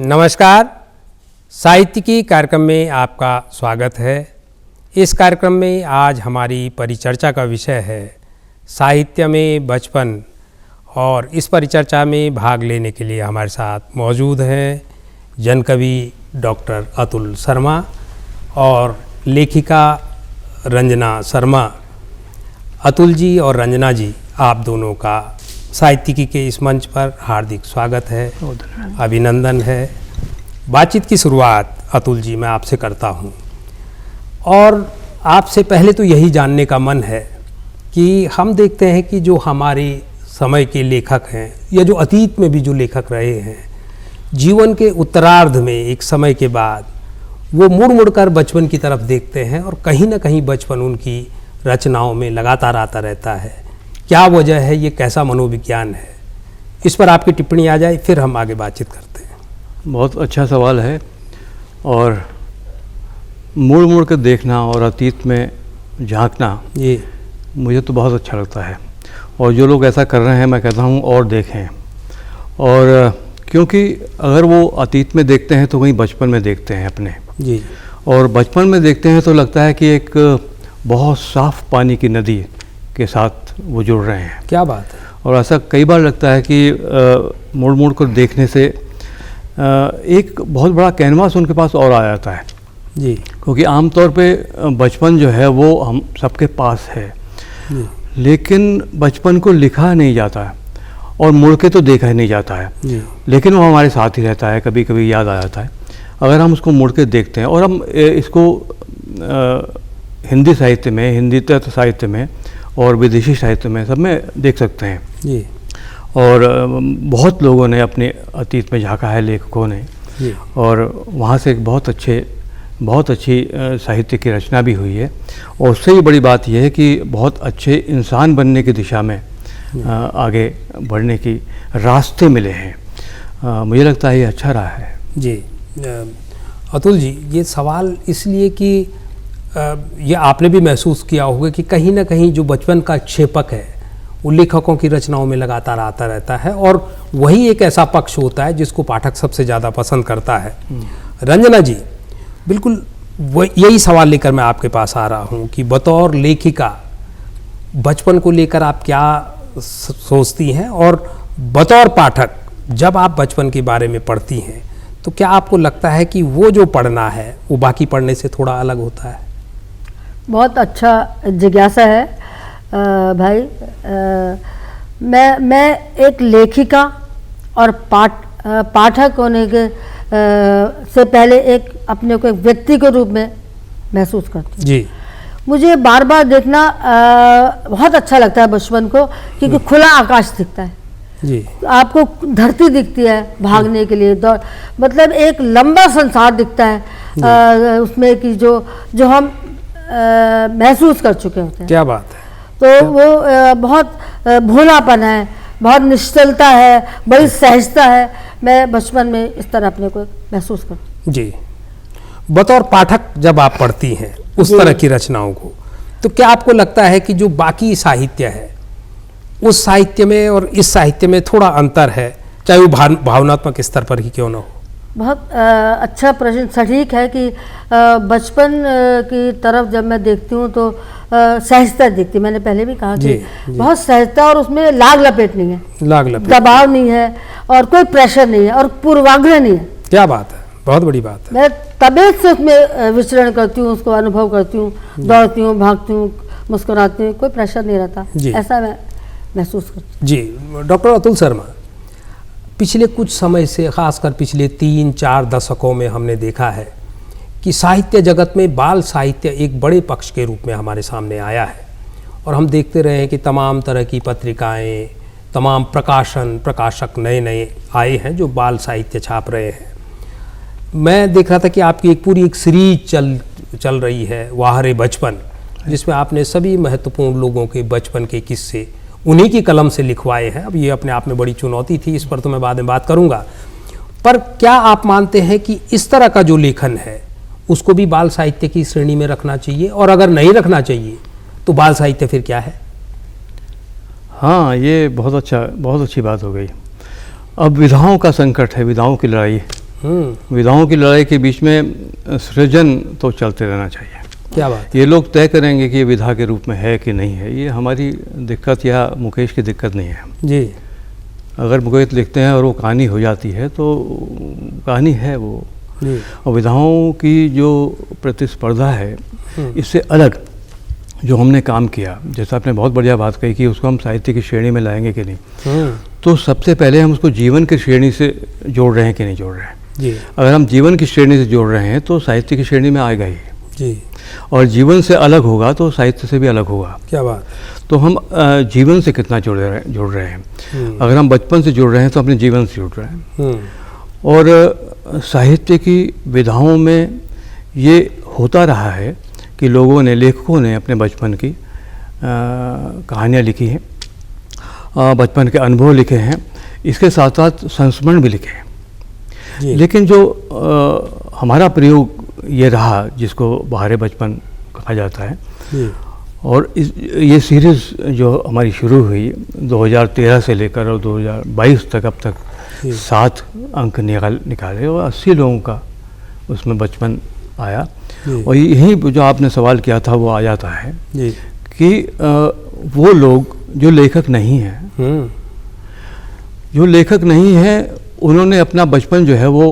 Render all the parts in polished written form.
नमस्कार। साहित्यिकी कार्यक्रम में आपका स्वागत है। इस कार्यक्रम में आज हमारी परिचर्चा का विषय है साहित्य में बचपन, और इस परिचर्चा में भाग लेने के लिए हमारे साथ मौजूद हैं जनकवि डॉक्टर अतुल शर्मा और लेखिका रंजना शर्मा। अतुल जी और रंजना जी, आप दोनों का साहित्यिकी के इस मंच पर हार्दिक स्वागत है, अभिनंदन है। बातचीत की शुरुआत अतुल जी मैं आपसे करता हूं, और आपसे पहले तो यही जानने का मन है कि हम देखते हैं कि जो हमारे समय के लेखक हैं या जो अतीत में भी जो लेखक रहे हैं, जीवन के उत्तरार्ध में एक समय के बाद वो मुड़ मुड़ कर बचपन की तरफ देखते हैं और कहीं ना कहीं बचपन उनकी रचनाओं में लगातार आता रहता है। क्या वजह है, ये कैसा मनोविज्ञान है? इस पर आपकी टिप्पणी आ जाए, फिर हम आगे बातचीत करते हैं। बहुत अच्छा सवाल है, और मुड़ मुड़ कर देखना और अतीत में झांकना ये मुझे तो बहुत अच्छा लगता है। और जो लोग ऐसा कर रहे हैं, मैं कहता हूँ और देखें। और क्योंकि अगर वो अतीत में देखते हैं तो कहीं बचपन में देखते हैं अपने जी, और बचपन में देखते हैं तो लगता है कि एक बहुत साफ पानी की नदी के साथ वो जुड़ रहे हैं। क्या बात है। और ऐसा कई बार लगता है कि मुड़ मुड़ कर देखने से एक बहुत बड़ा कैनवास उनके पास और आ जाता है जी, क्योंकि आमतौर पे बचपन जो है वो हम सबके पास है जी, लेकिन बचपन को लिखा नहीं जाता है और मुड़ के तो देखा ही नहीं जाता है जी, लेकिन वो हमारे साथ ही रहता है, कभी कभी याद आ जाता है अगर हम उसको मुड़ के देखते हैं। और हम इसको हिंदी साहित्य में, हिंदी तत्व साहित्य में और विदेशी साहित्य में सब में देख सकते हैं जी, और बहुत लोगों ने अपने अतीत में झांका है, लेखकों ने जी, और वहाँ से एक बहुत अच्छी साहित्य की रचना भी हुई है। और उससे ही बड़ी बात यह है कि बहुत अच्छे इंसान बनने की दिशा में आगे बढ़ने की रास्ते मिले हैं। मुझे लगता है ये अच्छा रहा है। जी। अतुल जी, ये सवाल इसलिए कि ये आपने भी महसूस किया होगा कि कहीं ना कहीं जो बचपन का क्षेपक है वो लेखकों की रचनाओं में लगातार आता रहता है, और वही एक ऐसा पक्ष होता है जिसको पाठक सबसे ज़्यादा पसंद करता है। रंजना जी, बिल्कुल यही सवाल लेकर मैं आपके पास आ रहा हूँ कि बतौर लेखिका बचपन को लेकर आप क्या सोचती हैं, और बतौर पाठक जब आप बचपन के बारे में पढ़ती हैं तो क्या आपको लगता है कि वो जो पढ़ना है वो बाकी पढ़ने से थोड़ा अलग होता है? बहुत अच्छा जिज्ञासा है भाई। मैं एक लेखिका और पाठक होने के से पहले एक अपने को एक व्यक्ति के रूप में महसूस करती हूँ। जी, मुझे बार बार देखना बहुत अच्छा लगता है बचपन को, क्योंकि खुला आकाश दिखता है जी, आपको, धरती दिखती है भागने के लिए, दौड़, मतलब एक लंबा संसार दिखता है उसमें कि जो हम महसूस कर चुके होते हैं। क्या बात है। तो वो बहुत भोलापन है, बहुत निश्चलता है, बड़ी सहजता है। मैं बचपन में इस तरह अपने को महसूस करती हूँ। जी, बतौर पाठक जब आप पढ़ती हैं उस तरह की रचनाओं को, तो क्या आपको लगता है कि जो बाकी साहित्य है उस साहित्य में और इस साहित्य में थोड़ा अंतर है, चाहे वो भावनात्मक स्तर पर ही क्यों ना हो? बहुत अच्छा प्रश्न, सटीक है कि बचपन की तरफ जब मैं देखती हूँ तो सहजता दिखती। मैंने पहले भी कहा कि बहुत सहजता, और उसमें लाग लपेट नहीं है, दबाव नहीं है, और कोई प्रेशर नहीं है, और पूर्वाग्रह नहीं है। क्या बात है, बहुत बड़ी बात है। मैं तबीयत से उसमें विचरण करती हूँ, उसको अनुभव करती हूँ, दौड़ती हूँ, भागती हूँ, मुस्कुराती हूँ, कोई प्रेशर नहीं रहता, ऐसा मैं महसूस करती हूँ। जी, डॉक्टर अतुल शर्मा, पिछले कुछ समय से, खासकर पिछले 3-4 दशकों में हमने देखा है कि साहित्य जगत में बाल साहित्य एक बड़े पक्ष के रूप में हमारे सामने आया है, और हम देखते रहे हैं कि तमाम तरह की पत्रिकाएं, तमाम प्रकाशक नए नए आए हैं जो बाल साहित्य छाप रहे हैं। मैं देख रहा था कि आपकी पूरी एक सीरीज चल रही है, वाहरे बचपन, जिसमें आपने सभी महत्वपूर्ण लोगों के बचपन के किस्से उन्हीं की कलम से लिखवाए हैं। अब ये अपने आप में बड़ी चुनौती थी, इस पर तो मैं बाद में बात करूंगा। पर क्या आप मानते हैं कि इस तरह का जो लेखन है उसको भी बाल साहित्य की श्रेणी में रखना चाहिए, और अगर नहीं रखना चाहिए तो बाल साहित्य फिर क्या है? हाँ, ये बहुत अच्छी बात हो गई। अब विधाओं का संकट है, विधाओं की लड़ाई विधाओं की लड़ाई के बीच में सृजन तो चलते रहना चाहिए। क्या बात। ये लोग तय करेंगे कि ये विधा के रूप में है कि नहीं है, ये हमारी दिक्कत या मुकेश की दिक्कत नहीं है जी। अगर मुकेश लिखते हैं और वो कहानी हो जाती है तो कहानी है वो जी। और विधाओं की जो प्रतिस्पर्धा है इससे अलग जो हमने काम किया, जैसा आपने बहुत बढ़िया बात कही कि उसको हम साहित्य की श्रेणी में लाएंगे कि नहीं, तो सबसे पहले हम उसको जीवन की श्रेणी से जोड़ रहे हैं कि नहीं जोड़ रहे हैं जी। अगर हम जीवन की श्रेणी से जोड़ रहे हैं तो साहित्य की श्रेणी में आएगा ही जी। और जीवन से अलग होगा तो साहित्य से भी अलग होगा। क्या बात। तो हम जीवन से कितना जुड़ रहे हैं अगर हम बचपन से जुड़ रहे हैं तो अपने जीवन से जुड़ रहे हैं और साहित्य की विधाओं में ये होता रहा है कि लोगों ने, लेखकों ने अपने बचपन की कहानियाँ लिखी हैं, बचपन के अनुभव लिखे हैं, इसके साथ साथ संस्मरण भी लिखे हैं। लेकिन जो हमारा प्रयोग ये रहा जिसको बहारे बचपन कहा जाता है और ये सीरीज़ जो हमारी शुरू हुई 2013 से लेकर और 2022 तक, अब तक 7 अंक निकाले और 80 लोगों का उसमें बचपन आया और यही जो आपने सवाल किया था वो आ जाता है कि वो लोग जो लेखक नहीं हैं, जो लेखक नहीं हैं उन्होंने अपना बचपन जो है वो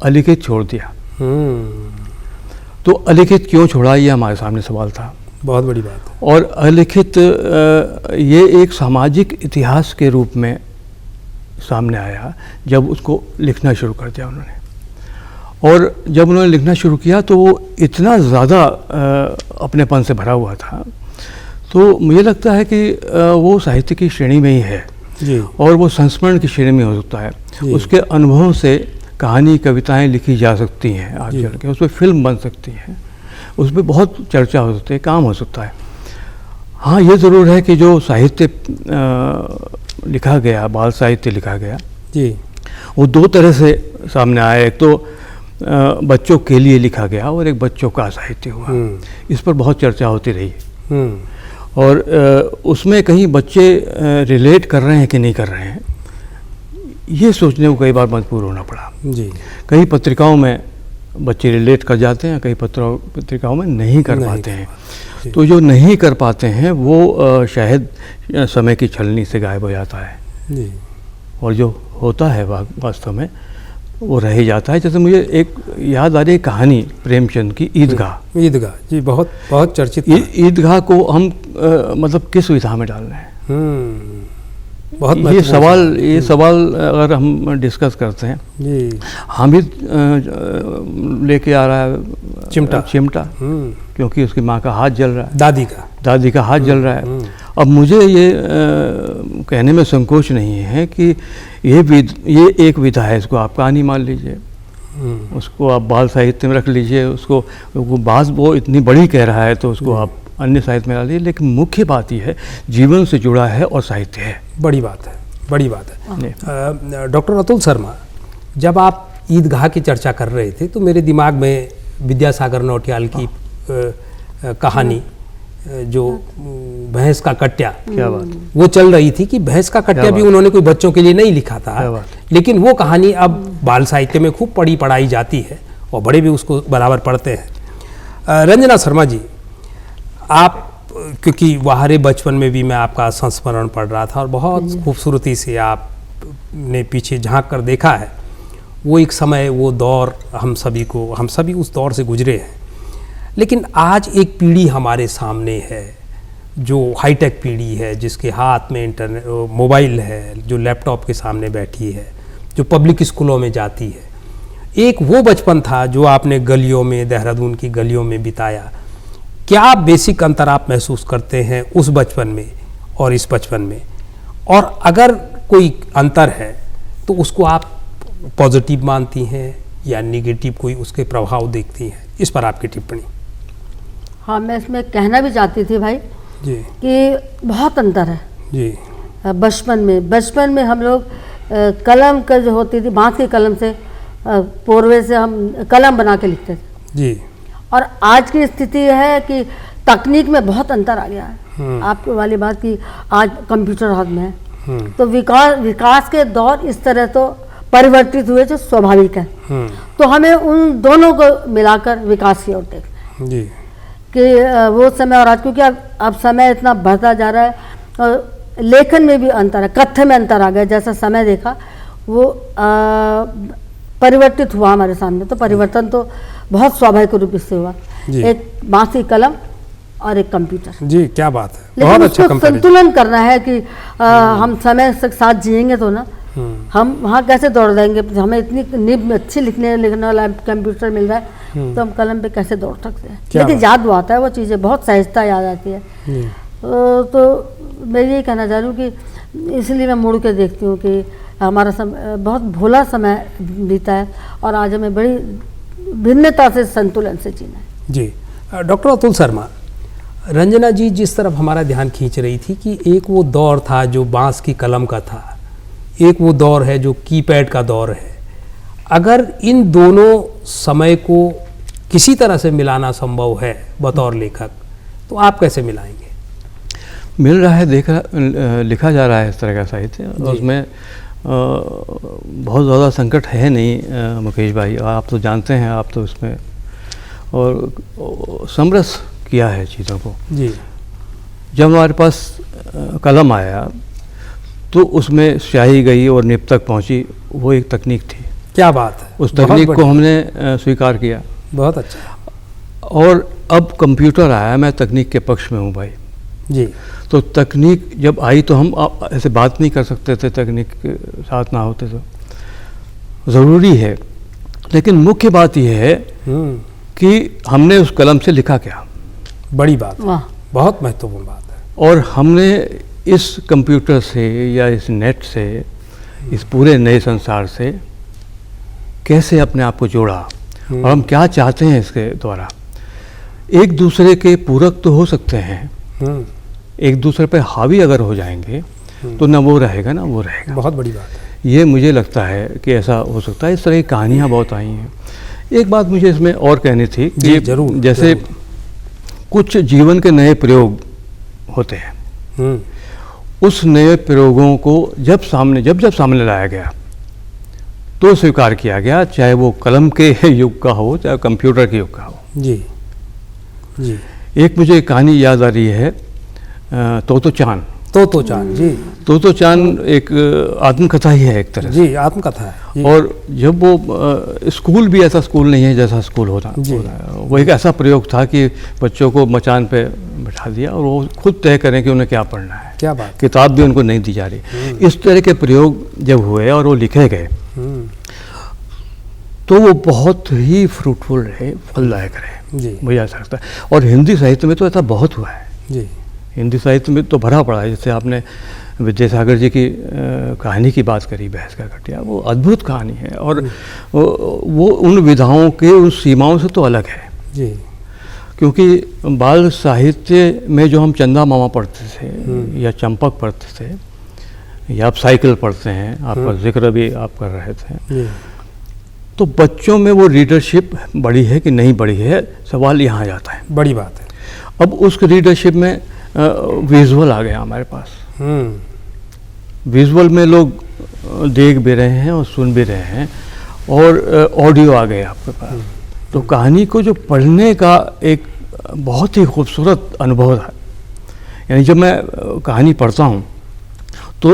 अलिखित छोड़ दिया। तो अलिखित क्यों छोड़ा, ये हमारे सामने सवाल था। बहुत बड़ी बात है। और अलिखित ये एक सामाजिक इतिहास के रूप में सामने आया जब उसको लिखना शुरू कर दिया उन्होंने। और जब उन्होंने लिखना शुरू किया तो वो इतना ज़्यादा अपनेपन से भरा हुआ था, तो मुझे लगता है कि वो साहित्य की श्रेणी में ही है जी। और वो संस्मरण की श्रेणी में हो सकता है। उसके अनुभवों से कहानी, कविताएं लिखी जा सकती हैं आगे चल के, उस पर फिल्म बन सकती है, उस पर बहुत चर्चा हो सकती है, काम हो सकता है। हाँ, ये ज़रूर है कि जो साहित्य लिखा गया, बाल साहित्य लिखा गया जी, वो 2 तरह से सामने आया। एक तो बच्चों के लिए लिखा गया और एक बच्चों का साहित्य हुआ। इस पर बहुत चर्चा होती रही और उसमें कहीं बच्चे रिलेट कर रहे हैं कि नहीं कर रहे हैं, ये सोचने को कई बार मजबूर होना पड़ा जी। कई पत्रिकाओं में बच्चे रिलेट कर जाते हैं, कई पत्रिकाओं में नहीं कर पाते हैं। तो जो नहीं कर पाते हैं वो शायद समय की छलनी से गायब हो जाता है जी। और जो होता है वास्तव में वो रह ही जाता है। जैसे मुझे एक याद आ रही कहानी प्रेमचंद की ईदगाह। ईदगाह जी, बहुत बहुत चर्चित। ईदगाह को हम मतलब किस विधा में डाल रहे हैं, बहुत ये सवाल अगर हम डिस्कस करते हैं जी। हामिद लेके आ रहा है चिमटा क्योंकि उसकी माँ का हाथ जल रहा है, दादी का हाथ जल रहा है। अब मुझे ये कहने में संकोच नहीं है कि ये एक विधा है, इसको आप कहानी मान लीजिए, उसको आप बाल साहित्य में रख लीजिए, उसको बात वो इतनी बड़ी कह रहा है तो उसको आप अन्य साहित्य में डाल लीजिए, लेकिन मुख्य बात यह है जीवन से जुड़ा है और साहित्य है। बड़ी बात है, बड़ी बात है। डॉक्टर अतुल शर्मा, जब आप ईदगाह की चर्चा कर रहे थे तो मेरे दिमाग में विद्यासागर नौटियाल की कहानी जो भैंस का कट्या, क्या बात, वो चल रही थी कि भैंस का कट्या भी उन्होंने कोई बच्चों के लिए नहीं लिखा था, लेकिन वो कहानी अब बाल साहित्य में खूब पढ़ाई जाती है और बड़े भी उसको बराबर पढ़ते हैं। रंजना शर्मा जी, आप क्योंकि बहारे बचपन में भी मैं आपका संस्मरण पढ़ रहा था और बहुत खूबसूरती से आपने पीछे झांक कर देखा है, वो एक समय, वो दौर हम सभी उस दौर से गुजरे हैं। लेकिन आज एक पीढ़ी हमारे सामने है जो हाईटेक पीढ़ी है, जिसके हाथ में इंटरनेट, मोबाइल है, जो लैपटॉप के सामने बैठी है, जो पब्लिक स्कूलों में जाती है। एक वो बचपन था जो आपने गलियों में, देहरादून की गलियों में बिताया। क्या बेसिक अंतर आप महसूस करते हैं उस बचपन में और इस बचपन में, और अगर कोई अंतर है तो उसको आप पॉजिटिव मानती हैं या नेगेटिव कोई उसके प्रभाव देखती हैं? इस पर आपकी टिप्पणी। हाँ, मैं इसमें कहना भी चाहती थी भाई जी कि बहुत अंतर है जी। बचपन में हम लोग कलम का जो होती थी, बांस की कलम से, पोरवे से हम कलम बना के लिखते थे जी। और आज की स्थिति है कि तकनीक में बहुत अंतर आ गया है। आपकी वाली बात की आज कंप्यूटर हाथ में है, तो विकास के दौर इस तरह तो परिवर्तित हुए जो स्वाभाविक है। तो हमें उन दोनों को मिलाकर विकास की ओर देखना है जी कि वो समय और आज, क्योंकि अब समय इतना बढ़ता जा रहा है और लेखन में भी अंतर है, कथ्य में अंतर आ गया। जैसा समय देखा वो परिवर्तित हुआ हमारे सामने, तो परिवर्तन तो बहुत स्वाभाविक रूप से हुआ। एक बांस की कलम और एक कंप्यूटर। जी क्या बात है, लेकिन बहुत अच्छा उसको संतुलन करना है कि हम समय के साथ जिएंगे तो ना हम वहाँ कैसे दौड़ जाएंगे। हमें इतनी नींब अच्छी लिखने वाला कंप्यूटर मिल रहा है तो हम कलम पे कैसे दौड़ सकते हैं। लेकिन याद आता है वो चीज़ें, बहुत सहजता याद आती है। तो मैं यही कहना चाह रही हूँ कि इसलिए मैं मुड़ के देखती हूँ कि हमारा समय बहुत भोला समय बीता है और आज हमें बड़ी भिन्नता से, संतुलन से जीना है। जी डॉक्टर अतुल शर्मा, रंजना जी जिस तरफ हमारा ध्यान खींच रही थी कि एक वो दौर था जो बांस की कलम का था, एक वो दौर है जो कीपैड का दौर है। अगर इन दोनों समय को किसी तरह से मिलाना संभव है बतौर लेखक, तो आप कैसे मिलाएंगे? मिल रहा है, लिखा जा रहा है इस तरह का साहित्य, और उसमें बहुत ज़्यादा संकट है नहीं मुकेश भाई, आप तो जानते हैं, आप तो इसमें और समरस किया है चीज़ों को। जी जब हमारे पास कलम आया तो उसमें स्याही गई और निब तक पहुंची, वो एक तकनीक थी। क्या बात है, उस तकनीक को हमने स्वीकार किया। बहुत अच्छा। और अब कंप्यूटर आया, मैं तकनीक के पक्ष में हूँ भाई जी। तो तकनीक जब आई तो हम ऐसे बात नहीं कर सकते थे, तकनीक के साथ ना होते तो ज़रूरी है। लेकिन मुख्य बात यह है कि हमने उस कलम से लिखा क्या। बड़ी बात है, बहुत महत्वपूर्ण बात है। और हमने इस कंप्यूटर से या इस नेट से, इस पूरे नए संसार से कैसे अपने आप को जोड़ा और हम क्या चाहते हैं इसके द्वारा। एक दूसरे के पूरक तो हो सकते हैं, एक दूसरे पे हावी अगर हो जाएंगे तो ना वो रहेगा ना वो रहेगा। बहुत बड़ी बात है ये, मुझे लगता है कि ऐसा हो सकता है। इस तरह की कहानियाँ बहुत आई हैं। एक बात मुझे इसमें और कहनी थी कि जरूर, जैसे जरूर। कुछ जीवन के नए प्रयोग होते हैं, उस नए प्रयोगों को जब सामने लाया गया तो स्वीकार किया गया, चाहे वो कलम के युग का हो चाहे कंप्यूटर के युग का हो। जी जी। एक मुझे कहानी याद आ रही है, तोतो चान। जी। तोतो चान एक आत्मकथा ही है एक तरह से। जी आत्मकथा है जी। और जब वो स्कूल भी ऐसा स्कूल नहीं है जैसा स्कूल होता है, वो एक ऐसा प्रयोग था कि बच्चों को मचान पे बैठा दिया और वो खुद तय करें कि उन्हें क्या पढ़ना है। क्या बात, किताब भी उनको नहीं दी जा रही। इस तरह के प्रयोग जब हुए और वो लिखे गए तो वो बहुत ही फ्रूटफुल रहे, फलदायक रहे जी, मुझे ऐसा लगता है। और हिंदी साहित्य में तो ऐसा बहुत हुआ है जी। हिंदी साहित्य में तो भरा पड़ा है। जैसे आपने विद्यासागर जी की कहानी की बात करी, बहस का घटिया, वो अद्भुत कहानी है और वो उन विधाओं के उन सीमाओं से तो अलग है जी। क्योंकि बाल साहित्य में जो हम चंदा मामा पढ़ते थे या चंपक पढ़ते थे या आप साइकिल पढ़ते हैं, आपका जिक्र भी आप कर रहे थे, तो बच्चों में वो रीडरशिप बढ़ी है कि नहीं बढ़ी है, सवाल यहाँ जाता है। बड़ी बात है। अब उस रीडरशिप में विजुअल आ गया हमारे पास। विजुअल में लोग देख भी रहे हैं और सुन भी रहे हैं और ऑडियो आ गया आपके पास। तो कहानी को जो पढ़ने का एक बहुत ही खूबसूरत अनुभव है। यानी जब मैं कहानी पढ़ता हूँ तो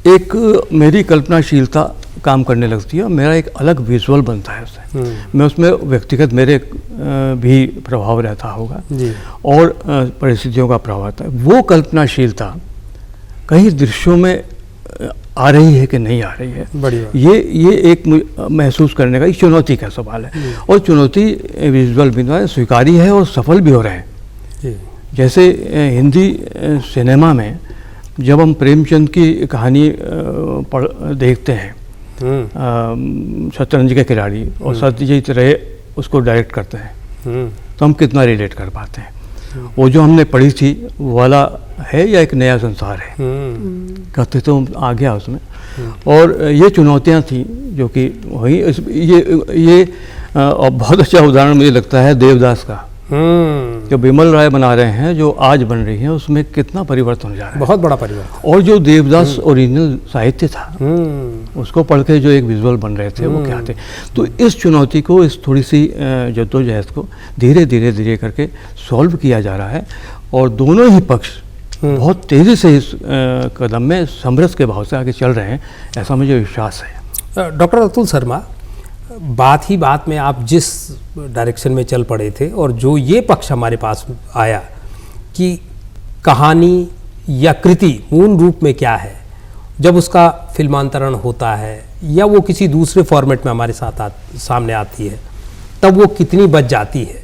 एक मेरी कल्पनाशीलता काम करने लगती है और मेरा एक अलग विजुअल बनता है उससे। मैं उसमें व्यक्तिगत मेरे भी प्रभाव रहता होगा जी। और परिस्थितियों का प्रभाव रहता है। वो कल्पनाशीलता कई दृश्यों में आ रही है कि नहीं आ रही है, ये एक महसूस करने का एक चुनौती का सवाल है। और चुनौती विजुअल बिंदु स्वीकारी है और सफल भी हो रहे हैं। जैसे हिंदी सिनेमा में जब हम प्रेमचंद की कहानी देखते हैं, शतरंज के खिलाड़ी, और सत्यजीत रे उसको डायरेक्ट करते हैं, तो हम कितना रिलेट कर पाते हैं। वो जो हमने पढ़ी थी वो वाला है या एक नया संसार है, कहते तो आ गया उसमें। और ये चुनौतियाँ थी जो कि वही ये बहुत अच्छा उदाहरण मुझे लगता है देवदास का। जो बिमल राय बना रहे हैं, जो आज बन रही है, उसमें कितना परिवर्तन हो जा रहा है, बहुत बड़ा परिवर्तन। और जो देवदास ओरिजिनल साहित्य था उसको पढ़ के जो एक विजुअल बन रहे थे वो क्या थे। तो इस चुनौती को, इस थोड़ी सी जद्दोजहद को धीरे धीरे करके सॉल्व किया जा रहा है, और दोनों ही पक्ष बहुत तेज़ी से इस कदम में समरस के भाव से आगे चल रहे हैं, ऐसा मुझे विश्वास है। डॉक्टर अतुल शर्मा, बात ही बात में आप जिस डायरेक्शन में चल पड़े थे और जो ये पक्ष हमारे पास आया कि कहानी या कृति मूल रूप में क्या है, जब उसका फिल्मांतरण होता है या वो किसी दूसरे फॉर्मेट में हमारे साथ सामने आती है, तब वो कितनी बच जाती है।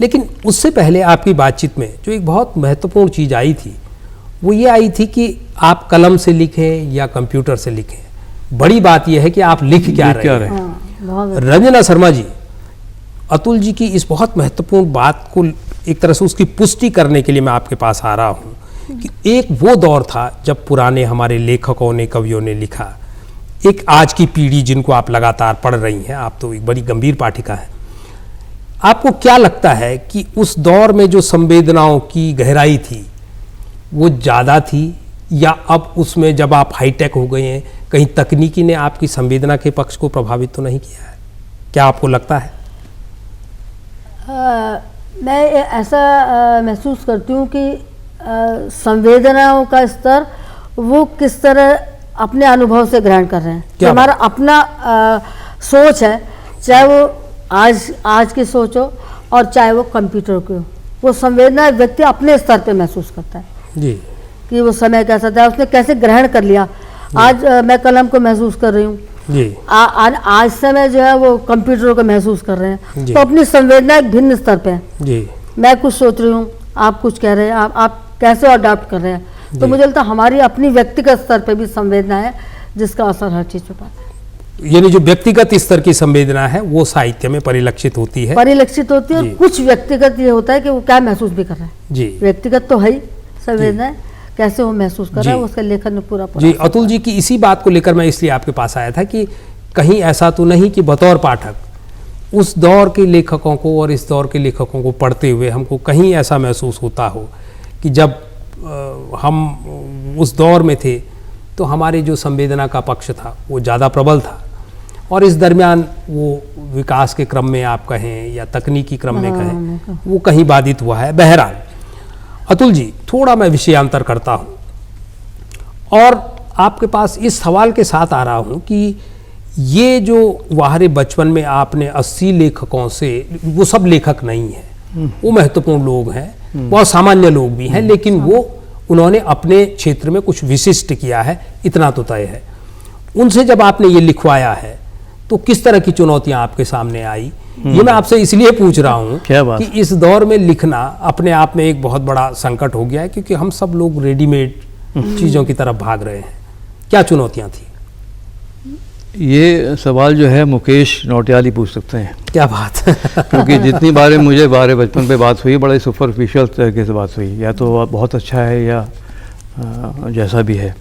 लेकिन उससे पहले आपकी बातचीत में जो एक बहुत महत्वपूर्ण चीज़ आई थी, वो ये आई थी कि आप कलम से लिखें या कंप्यूटर से लिखें, बड़ी बात यह है कि आप लिख क्या रहे हैं। रंजना शर्मा जी, अतुल जी की इस बहुत महत्वपूर्ण बात को एक तरह से उसकी पुष्टि करने के लिए मैं आपके पास आ रहा हूँ कि एक वो दौर था जब पुराने हमारे लेखकों ने, कवियों ने लिखा, एक आज की पीढ़ी जिनको आप लगातार पढ़ रही हैं, आप तो एक बड़ी गंभीर पाठिका है, आपको क्या लगता है कि उस दौर में जो संवेदनाओं की गहराई थी वो ज़्यादा थी, या अब उसमें जब आप हाईटेक हो गए हैं, कहीं तकनीकी ने आपकी संवेदना के पक्ष को प्रभावित तो नहीं किया है? क्या आपको लगता है? मैं ऐसा महसूस करती हूँ कि संवेदनाओं का स्तर वो किस तरह अपने अनुभव से ग्रहण कर रहे हैं, कि हमारा अपना सोच है, चाहे वो आज की सोच हो और चाहे वो कंप्यूटर की हो, वो संवेदना व्यक्ति अपने स्तर पे महसूस करता है जी, कि वो समय कैसा था, उसने कैसे ग्रहण कर लिया। आज मैं कलम को महसूस कर रही हूँ जी, आज समय जो है वो कंप्यूटर को महसूस कर रहे हैं, तो अपनी संवेदना एक भिन्न स्तर पे है जी। मैं कुछ सोच रही हूँ, आप कुछ कह रहे हैं, आप कैसे अडॉप्ट कर रहे हैं, तो मुझे लगता है हमारी अपनी व्यक्तिगत स्तर पे भी संवेदना है जिसका असर हर चीज पे पड़ता है। यानी जो व्यक्तिगत स्तर की संवेदना है वो साहित्य में परिलक्षित होती है, और कुछ व्यक्तिगत ये होता है कि वो क्या महसूस भी कर रहा है जी। व्यक्तिगत तो है ही संवेदना, कैसे वो महसूस कर रहा है उसके लेखन में पूरा जी। अतुल जी की इसी बात को लेकर मैं इसलिए आपके पास आया था कि कहीं ऐसा तो नहीं कि बतौर पाठक उस दौर के लेखकों को और इस दौर के लेखकों को पढ़ते हुए हमको कहीं ऐसा महसूस होता हो कि जब हम उस दौर में थे तो हमारे जो संवेदना का पक्ष था वो ज़्यादा प्रबल था, और इस दरमियान वो विकास के क्रम में आप कहें या तकनीकी क्रम में कहें वो कहीं बाधित हुआ है। बहरहाल अतुल जी, थोड़ा मैं विषयांतर करता हूँ और आपके पास इस सवाल के साथ आ रहा हूँ कि ये जो वाहरे बचपन में आपने 80 लेखकों से, वो सब लेखक नहीं हैं, वो महत्वपूर्ण लोग हैं, बहुत सामान्य लोग भी हैं, लेकिन वो उन्होंने अपने क्षेत्र में कुछ विशिष्ट किया है, इतना तो तय है। उनसे जब आपने ये लिखवाया है तो किस तरह की चुनौतियां आपके सामने आई, ये मैं आपसे इसलिए पूछ रहा हूँ कि इस दौर में लिखना अपने आप में एक बहुत बड़ा संकट हो गया है, क्योंकि हम सब लोग रेडीमेड चीज़ों की तरफ भाग रहे हैं। क्या चुनौतियाँ थी? ये सवाल जो है मुकेश नौटियाल ही पूछ सकते हैं। क्या बात क्योंकि जितनी बार मुझे बारे बचपन पे बात हुई, बड़ा सुपरफिशियल तरीके से बात हुई, या तो बहुत अच्छा है या जैसा भी है।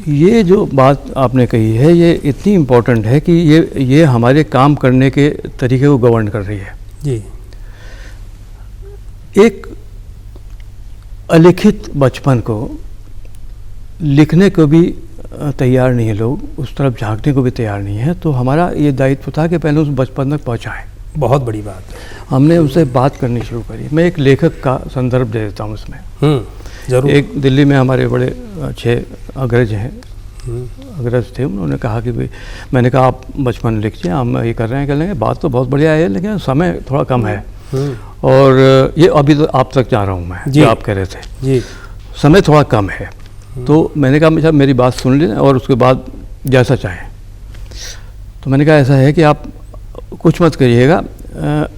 ये जो बात आपने कही है ये इतनी इम्पोर्टेंट है कि ये हमारे काम करने के तरीके को गवर्न कर रही है जी। एक अलिखित बचपन को लिखने को भी तैयार नहीं है लोग, उस तरफ झांकने को भी तैयार नहीं है, तो हमारा ये दायित्व था कि पहले उस बचपन तक पहुँचाएँ। बहुत बड़ी बात है। हमने उनसे बात करनी शुरू करी। मैं एक लेखक का संदर्भ दे देता हूँ उसमें। जरूर। एक दिल्ली में हमारे बड़े अच्छे अग्रज हैं, अग्रज थे, उन्होंने कहा कि भाई, मैंने कहा आप बचपन लिखिए, हम ये कर रहे हैं, कर लेंगे, बात तो बहुत बढ़िया है लेकिन समय थोड़ा कम है, और ये अभी तो आप तक जा रहा हूँ मैं जो आप कह रहे थे जी, समय थोड़ा कम है। तो मैंने कहा मेरी बात सुन लें और उसके बाद जैसा चाहें। तो मैंने कहा ऐसा है कि आप कुछ मत करिएगा,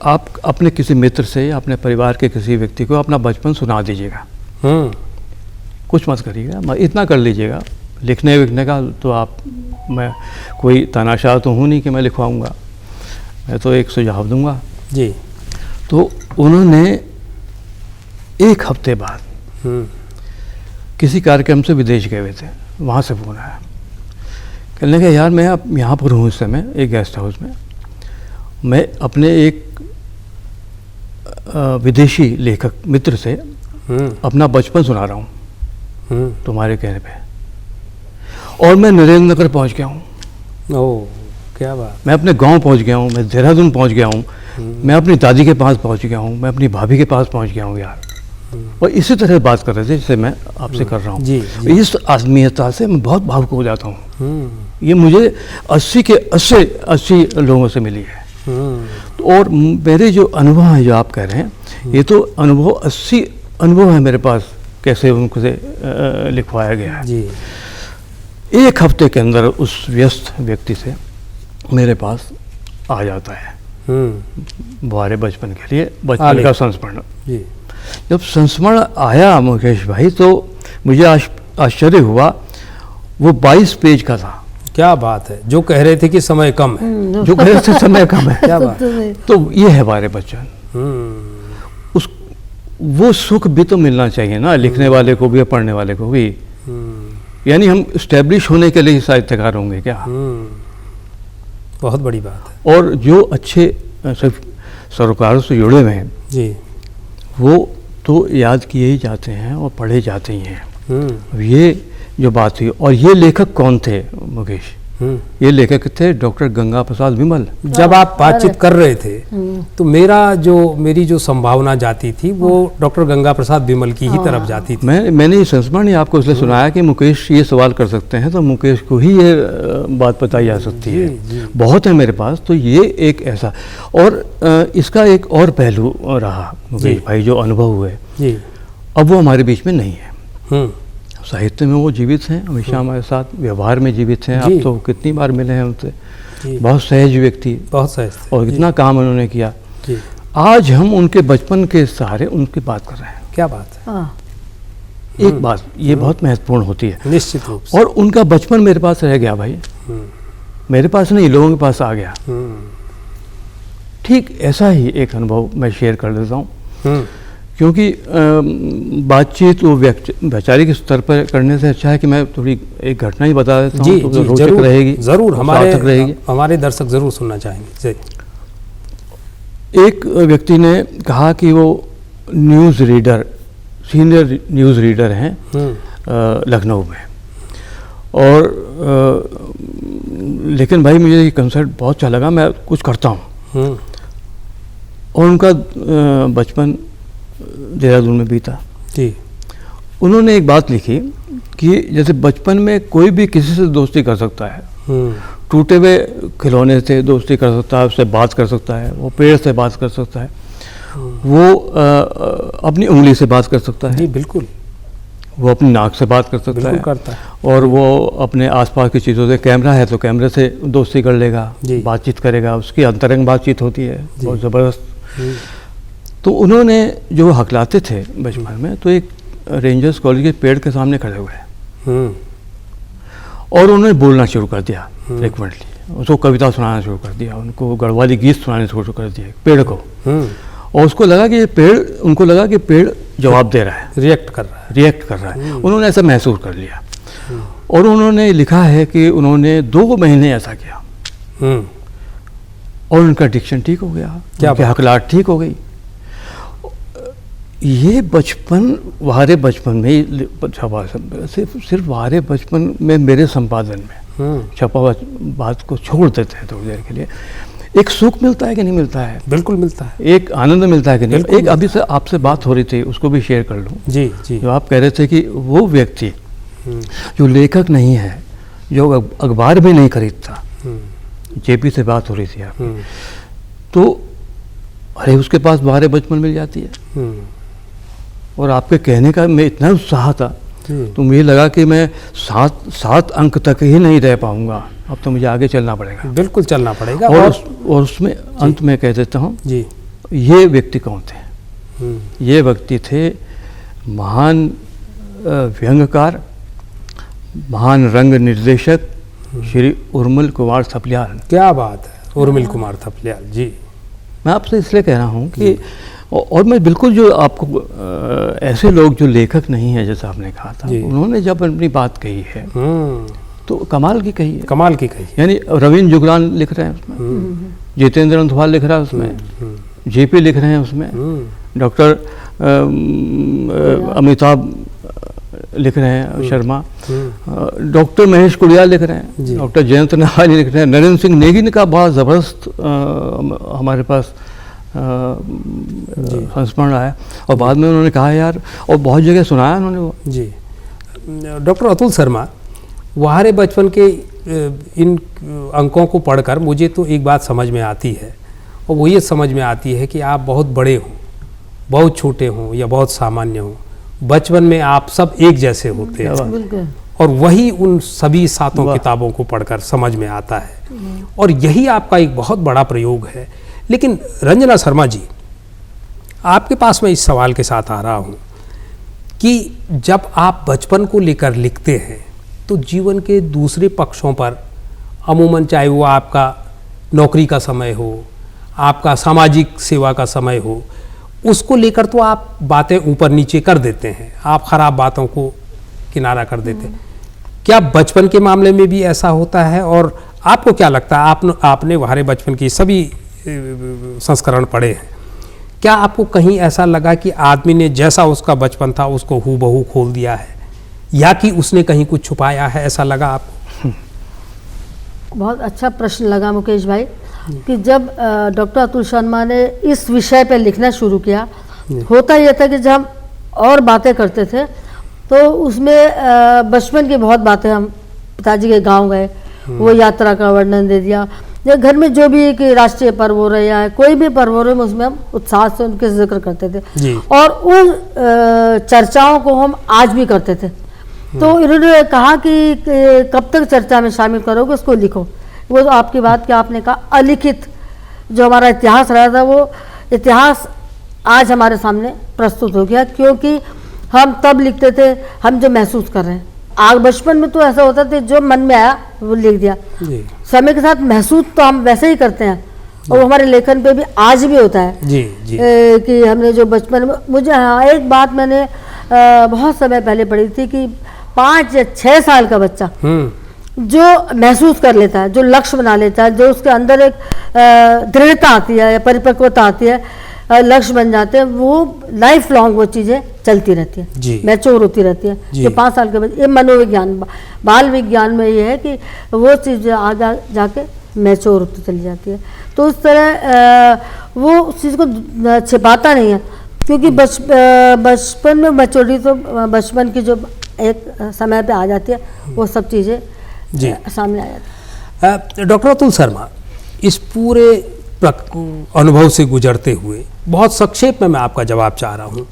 आप अपने किसी मित्र से या अपने परिवार के किसी व्यक्ति को अपना बचपन सुना दीजिएगा, कुछ मत करिएगा, इतना कर लीजिएगा। लिखने विखने का तो मैं कोई तानाशाह तो हूँ नहीं कि मैं लिखवाऊँगा, मैं तो एक सुझाव दूँगा जी। तो उन्होंने एक हफ्ते बाद किसी कार्यक्रम से विदेश गए हुए थे, वहाँ से फ़ोन आया, कहने लगा यार मैं अब यहाँ पर हूँ इस समय एक गेस्ट हाउस में, मैं अपने एक विदेशी लेखक मित्र से अपना बचपन सुना रहा हूँ तुम्हारे कहने पे। और मैं नरेंद्र नगर पहुँच गया हूँ। ओह, क्या बात। मैं अपने गांव पहुँच गया हूँ, मैं देहरादून पहुँच गया हूँ, मैं अपनी दादी के पास पहुँच गया हूँ, मैं अपनी भाभी के पास पहुँच गया हूँ यार। और इसी तरह बात कर रहे थे जैसे मैं आपसे कर रहा हूँ। इस आत्मीयता से मैं बहुत भावुक हो जाता हूँ। ये मुझे 80 के 80 लोगों से मिली है। और मेरे जो अनुभव हैं जो आप कह रहे हैं, ये तो अनुभव 80 अनुभव है मेरे पास, कैसे उनसे लिखवाया गया है। एक हफ्ते के अंदर उस व्यस्त व्यक्ति से मेरे पास आ जाता है बारे बचपन के लिए, बचपन का संस्मरण। जब संस्मरण आया मुकेश भाई, तो मुझे आश्चर्य हुआ। वो 22 पेज का था। क्या बात है। जो कह रहे थे कि समय कम है, जो कह रहे थे समय कम है, क्या बात। तो ये है बारे बच्चन। उस वो सुख भी तो मिलना चाहिए ना लिखने वाले को भी और पढ़ने वाले को भी। यानी हम स्टैब्लिश होने के लिए साहित्यकार होंगे क्या? बहुत बड़ी बात है। और जो अच्छे सरोकारों से जुड़े हुए हैं जी, वो तो याद किए ही जाते हैं और पढ़े जाते ही हैं। ये जो बात हुई, और ये लेखक कौन थे मुकेश? ये लेखक थे डॉक्टर गंगा प्रसाद विमल। जब आप बातचीत कर रहे थे तो मेरी जो संभावना जाती थी वो डॉक्टर गंगा प्रसाद विमल की ही तरफ जाती थी। मैंने ये संस्मरण ही आपको इसलिए सुनाया कि मुकेश ये सवाल कर सकते हैं, तो मुकेश को ही ये बात बताई जा सकती है। बहुत है मेरे पास। तो ये एक ऐसा, और इसका एक और पहलू रहा मुकेश भाई, जो अनुभव हुए अब वो हमारे बीच में नहीं है। साहित्य में वो जीवित हैं, हमेशा हमारे साथ व्यवहार में जीवित हैं। आप तो कितनी बार मिले हैं उनसे। बहुत सहज व्यक्ति, बहुत सहज, और कितना काम उन्होंने किया। आज हम उनके बचपन के सहारे उनकी बात कर रहे हैं। क्या बात है। एक बात ये बहुत महत्वपूर्ण होती है, निश्चित रूप से। और उनका बचपन मेरे पास रह गया भाई, मेरे पास नहीं, लोगों के पास आ गया। ठीक ऐसा ही एक अनुभव मैं शेयर कर देता हूँ, क्योंकि बातचीत वो वैचारिक स्तर पर करने से अच्छा है कि मैं थोड़ी एक घटना ही बता देता हूँ, तो रोचक रहेगी, जरूर हमारे दर्शक जरूर सुनना चाहेंगे। एक व्यक्ति ने कहा कि वो news reader, senior news reader हैं लखनऊ में, और लेकिन भाई मुझे ये कंसर्ट बहुत अच्छा लगा, मैं कुछ करता हूँ। और उनका बचपन देहरादून में बीता। उन्होंने एक बात लिखी कि जैसे बचपन में कोई भी किसी से दोस्ती कर सकता है, टूटे हुए खिलौने से दोस्ती कर सकता है, उससे बात कर सकता है, वो पेड़ से बात कर सकता है, वो अपनी उंगली से बात कर सकता है। जी बिल्कुल। वो अपनी नाक से बात कर सकता है, करता है। और वो अपने आसपास की चीज़ों से, कैमरा है तो कैमरे से दोस्ती कर लेगा, बातचीत करेगा, उसकी अंतरंग बातचीत होती है बहुत ज़बरदस्त। तो उन्होंने जो हकलाते थे बचपन में, तो एक रेंजर्स कॉलेज के पेड़ के सामने खड़े हुए और उन्होंने बोलना शुरू कर दिया फ्रिक्वेंटली, उसको कविता सुनाना शुरू कर दिया, उनको गढ़वाली गीत सुनाने शुरू कर दिए पेड़ को। और उसको लगा कि ये पेड़, उनको लगा कि पेड़ जवाब दे रहा है, रिएक्ट कर रहा है। उन्होंने ऐसा महसूस कर लिया, और उन्होंने लिखा है कि उन्होंने 2 महीने ऐसा किया, और उनका डिक्शन ठीक हो गया, उनकी हकलाहट ठीक हो गई। ये बचपन, वारे बचपन में छपा, सिर्फ वारे बचपन में मेरे संपादन में छपा हुआ बात को छोड़ देते हैं थोड़ी देर के लिए। एक सुख मिलता है कि नहीं मिलता है? बिल्कुल मिलता है। एक आनंद मिलता है कि नहीं? एक अभी से आपसे बात हो रही थी, उसको भी शेयर कर लूँ। जी जी। जो आप कह रहे थे कि वो व्यक्ति जो लेखक नहीं है, जो अखबार भी नहीं खरीदता, जेपी से बात हो रही थी आपकी, तो अरे उसके पास बारे बचपन मिल जाती है। और आपके कहने का मैं इतना उत्साह था, तो मुझे लगा कि मैं 7 अंक तक ही नहीं रह पाऊंगा, अब तो मुझे आगे चलना पड़ेगा। बिल्कुल चलना पड़ेगा। और उसमें अंत में कह देता हूँ जी, ये व्यक्ति कौन थे? ये व्यक्ति थे महान व्यंग्यकार, महान रंग निर्देशक श्री उर्मिल कुमार थपलियाल। क्या बात है, उर्मिल कुमार थपलियाल जी। मैं आपसे इसलिए कह रहा हूँ कि, और मैं बिल्कुल जो आपको ऐसे लोग जो लेखक नहीं है, जैसा आपने कहा था, उन्होंने जब अपनी बात कही है तो कमाल की कही है, कमाल की कही। यानी रविंद्र जुगरान लिख रहे हैं उसमें, जितेंद्र अंथवाल लिख रहा है उसमें, जेपी लिख रहे हैं उसमें, डॉक्टर अमिताभ लिख रहे हैं शर्मा, डॉक्टर महेश कुड़िया लिख रहे हैं, डॉक्टर जयंत नहाली लिख रहे हैं, नरेंद्र सिंह नेगी का बहुत ज़बरदस्त हमारे पास संस्मरण आया, और बाद में उन्होंने कहा यार, और बहुत जगह सुनाया उन्होंने वो। जी डॉक्टर अतुल शर्मा, वहारे बचपन के इन अंकों को पढ़कर मुझे तो एक बात समझ में आती है, और वो ये समझ में आती है कि आप बहुत बड़े हों, बहुत छोटे हों या बहुत सामान्य हों, बचपन में आप सब एक जैसे होते हैं, और वही उन सभी सातों किताबों को पढ़कर समझ में आता है, और यही आपका एक बहुत बड़ा प्रयोग है। लेकिन रंजना शर्मा जी, आपके पास मैं इस सवाल के साथ आ रहा हूँ कि जब आप बचपन को लेकर लिखते हैं तो जीवन के दूसरे पक्षों पर, अमूमन चाहे वो आपका नौकरी का समय हो, आपका सामाजिक सेवा का समय हो, उसको लेकर तो आप बातें ऊपर नीचे कर देते हैं, आप खराब बातों को किनारा कर देते हैं। क्या बचपन के मामले में भी ऐसा होता है, और आपको क्या लगता है, आपने हमारे बचपन की सभी संस्करण पढ़े हैं, क्या आपको कहीं ऐसा लगा कि आदमी ने जैसा उसका बचपन था उसको हूबहू खोल दिया है, या कि उसने कहीं कुछ छुपाया है, ऐसा लगा आपको? बहुत अच्छा प्रश्न लगा मुकेश भाई, कि जब डॉक्टर अतुल शर्मा ने इस विषय पर लिखना शुरू किया, होता यह था कि जब हम और बातें करते थे तो उसमें बचपन की बहुत बातें, हम पिताजी के गांव गए, वो यात्रा का वर्णन दे दिया, या घर में जो भी कि राष्ट्रीय पर्व हो रहे हैं, कोई भी पर्व हो रहे हैं, उसमें हम उत्साह से उनके जिक्र करते थे, और उन चर्चाओं को हम आज भी करते थे। तो इन्होंने कहा कि कब तक चर्चा में शामिल करोगे, उसको लिखो। वो तो आपकी बात कि आपने कहा, अलिखित जो हमारा इतिहास रहा था, वो इतिहास आज हमारे सामने प्रस्तुत हो गया, क्योंकि हम तब लिखते थे हम जो महसूस कर रहे हैं। आग बचपन में तो ऐसा होता था, जो मन में आया वो लिख दिया, समय के साथ महसूस तो हम वैसे ही करते हैं, और वो हमारे लेखन पे भी आज भी होता है। जी। कि हमने जो बचपन में, मुझे हाँ एक बात मैंने बहुत समय पहले पढ़ी थी कि 5 या 6 साल का बच्चा जो महसूस कर लेता है, जो लक्ष्य बना लेता है, जो उसके अंदर एक दृढ़ता आती है या परिपक्वता आती है, लक्ष्य बन जाते हैं, वो लाइफ लॉन्ग वो चीज़ें चलती रहती है, मैच्योर होती रहती है। जो 5 साल के बच्चे, ये मनोविज्ञान, बाल विज्ञान में ये है कि वो चीज़ आगे जाके मैच्योर होती चली जाती है। तो उस तरह वो उस चीज़ को छिपाता नहीं है, क्योंकि बचपन में मैच्योरिटी तो बचपन की जो एक समय पे आ जाती है, वो सब चीज़ें सामने आ जाती है। डॉक्टर अतुल शर्मा, इस पूरे अनुभव से गुजरते हुए बहुत संक्षेप में मैं आपका जवाब चाह रहा हूँ।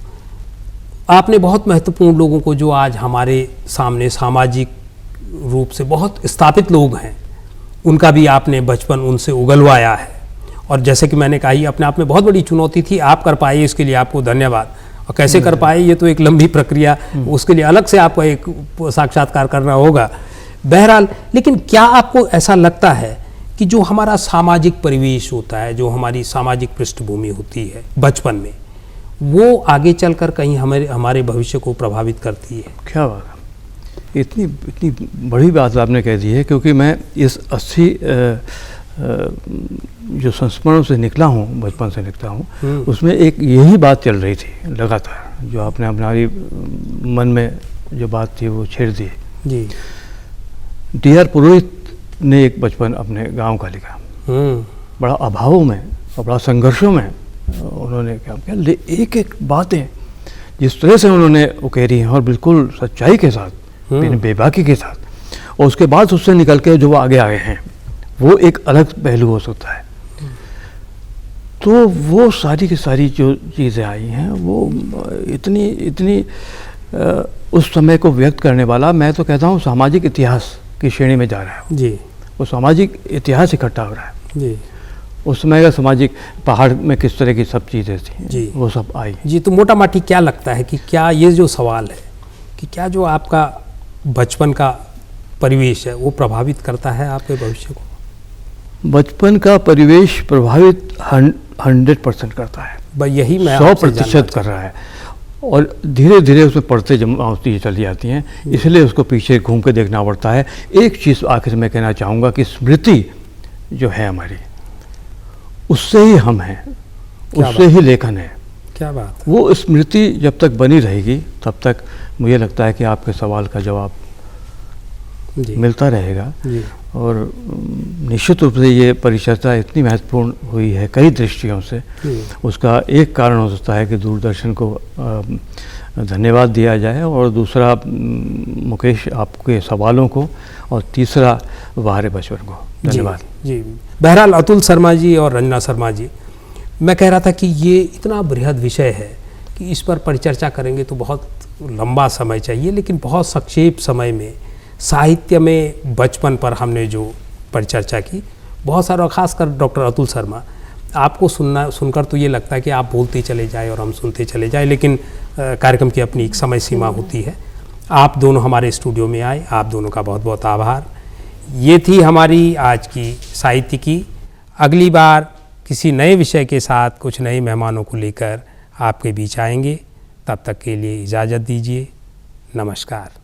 आपने बहुत महत्वपूर्ण लोगों को, जो आज हमारे सामने सामाजिक रूप से बहुत स्थापित लोग हैं, उनका भी आपने बचपन उनसे उगलवाया है, और जैसे कि मैंने कहा, ये अपने आप में बहुत बड़ी चुनौती थी, आप कर पाए, इसके लिए आपको धन्यवाद। और कैसे कर पाए, ये तो एक लंबी प्रक्रिया, उसके लिए अलग से आपको एक साक्षात्कार करना होगा। बहरहाल, लेकिन क्या आपको ऐसा लगता है कि जो हमारा सामाजिक परिवेश होता है, जो हमारी सामाजिक पृष्ठभूमि होती है बचपन में, वो आगे चलकर कहीं हमारे भविष्य को प्रभावित करती है? क्या बात है, इतनी बड़ी बात आपने कह दी है, क्योंकि मैं इस 80 जो संस्मरणों से निकला हूँ, बचपन से निकला हूँ, उसमें एक यही बात चल रही थी लगातार, जो आपने हमारी मन में जो बात थी वो छेड़ दी। जी। D.R. पुरोहित ने एक बचपन अपने गांव का लिखा, बड़ा अभावों में और बड़ा संघर्षों में उन्होंने क्या किया, एक एक बातें जिस तरह से उन्होंने उकेरी हैं, और बिल्कुल सच्चाई के साथ, बेबाकी के साथ, और उसके बाद उससे निकल के जो वो आगे आए हैं, वो एक अलग पहलू हो सकता है। तो वो सारी की सारी जो चीज़ें आई हैं, वो इतनी उस समय को व्यक्त करने वाला, मैं तो कहता हूँ सामाजिक इतिहास की श्रेणी में जा रहा है। जी। वो सामाजिक इतिहास इकट्ठा हो रहा है। जी। उस समय का सामाजिक पहाड़ में किस तरह की सब चीज़ें थी, जी, वो सब आई। जी। तो मोटा माटी क्या लगता है कि क्या ये जो सवाल है कि क्या जो आपका बचपन का परिवेश है वो प्रभावित करता है आपके भविष्य को? बचपन का परिवेश प्रभावित 100% करता है। यही मैं 100% कर रहा है, और धीरे धीरे उसमें पढ़ते जमाती चली जाती हैं, इसलिए उसको पीछे घूम के देखना पड़ता है। एक चीज़ आखिर में कहना चाहूँगा कि स्मृति जो है हमारी, उससे ही हम हैं, उससे ही लेखन है। क्या बात है। वो स्मृति जब तक बनी रहेगी तब तक मुझे लगता है कि आपके सवाल का जवाब जी मिलता रहेगा। जी और निश्चित रूप से ये परिचर्चा इतनी महत्वपूर्ण हुई है कई दृष्टियों से। उसका एक कारण हो सकता है कि दूरदर्शन को धन्यवाद दिया जाए, और दूसरा मुकेश आपके सवालों को, और तीसरा बाहर बचपन को धन्यवाद। जी बहरहाल अतुल शर्मा जी और रंजना शर्मा जी, मैं कह रहा था कि ये इतना बृहद विषय है कि इस पर परिचर्चा करेंगे तो बहुत लंबा समय चाहिए, लेकिन बहुत संक्षेप समय में साहित्य में बचपन पर हमने जो परिचर्चा की, बहुत सारा, खासकर डॉक्टर अतुल शर्मा, आपको सुनकर तो ये लगता है कि आप बोलते चले जाए और हम सुनते चले जाए, लेकिन कार्यक्रम की अपनी एक समय सीमा होती है। आप दोनों हमारे स्टूडियो में आए, आप दोनों का बहुत बहुत आभार। ये थी हमारी आज की साहित्य की। अगली बार किसी नए विषय के साथ कुछ नए मेहमानों को लेकर आपके बीच आएंगे। तब तक के लिए इजाज़त दीजिए। नमस्कार।